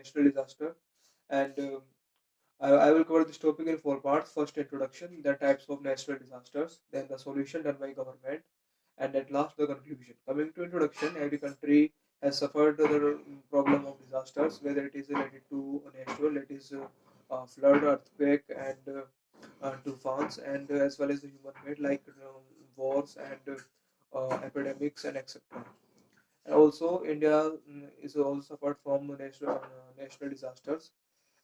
natural disaster. And I will cover this topic in four parts. First, introduction, the types of natural disasters, then the solution done by government, and at last, the conclusion. Coming to introduction, every country has suffered the problem of disasters, whether it is related to natural, it is flood, earthquake, and tufans, and as well as the human made, like wars and epidemics and etc. And also, India is also suffered from national disasters.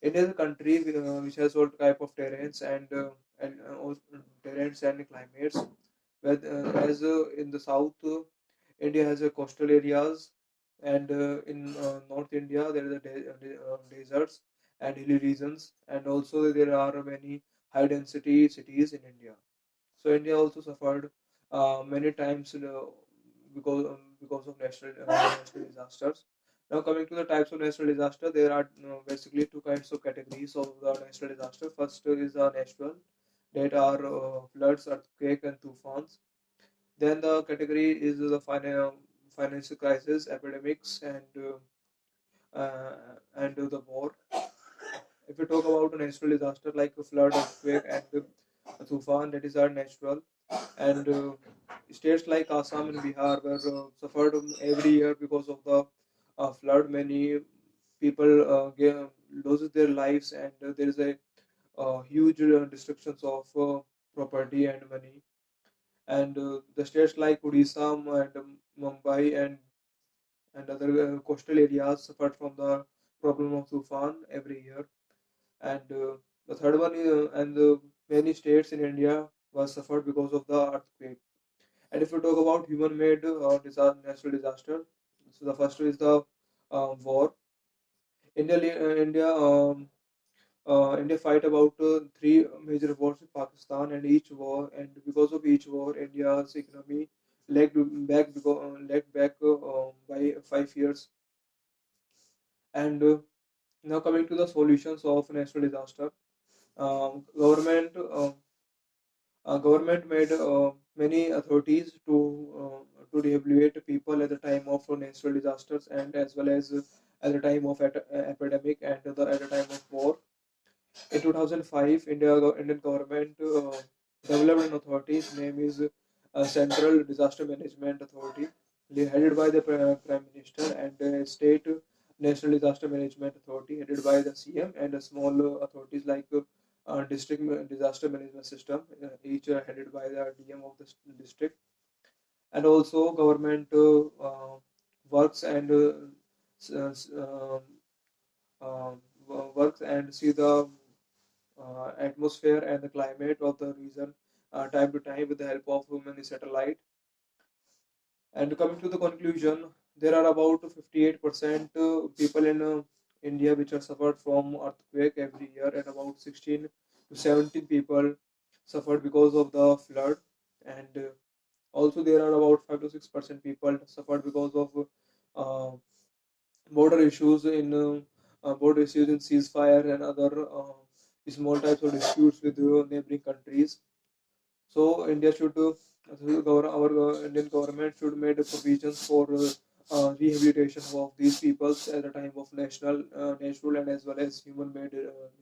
India is a country which has all type of terrains and also terrains and climates. As in the south, India has a coastal areas, and in North India there is deserts and hilly regions, and also there are many high density cities in India. So India also suffered many times because of natural disasters. Now coming to the types of natural disaster, there are basically two kinds of categories of the natural disaster. First is the natural, that are floods, earthquake, and tufans. Then the category is the financial crisis, epidemics, and the war. If we talk about a natural disaster like a flood, earthquake, and a tufan, that is our natural. And states like Assam and Bihar were suffered every year because of the flood. Many people loses their lives, and there is a huge destructions of property and money. And the states like Odisha and Mumbai and other coastal areas suffered from the problem of tufan every year. And the third one is, and many states in India was suffered because of the earthquake. And if we talk about human-made natural disaster, so the first is the war. India fight about three major wars with Pakistan, and because of each war, India's economy lagged back by 5 years. And now coming to the solutions of natural disaster, um, government uh, government made many authorities to rehabilitate people at the time of natural disasters, and as well as at the time of epidemic, and at the time of war. In 2005, Indian government developed an authority. Its name is Central Disaster Management Authority, headed by the Prime Minister, and State National Disaster Management Authority, headed by the CM, and small authorities like District Disaster Management System, each headed by the DM of the district. And also, government works and s- uh, s- um, uh, works and see the atmosphere and the climate of the region time to time with the help of many satellite. And coming to the conclusion, there are about 58% people in India which are suffered from earthquake every year, and about 16 to 17 people suffered because of the flood. And also there are about 5 to 6% people suffered because of uh, border issues in ceasefire and other small types of disputes with neighboring countries. So India should, our Indian government should make provisions for rehabilitation of these peoples at the time of natural and as well as human-made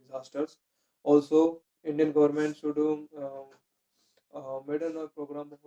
disasters. Also, Indian government should made a program of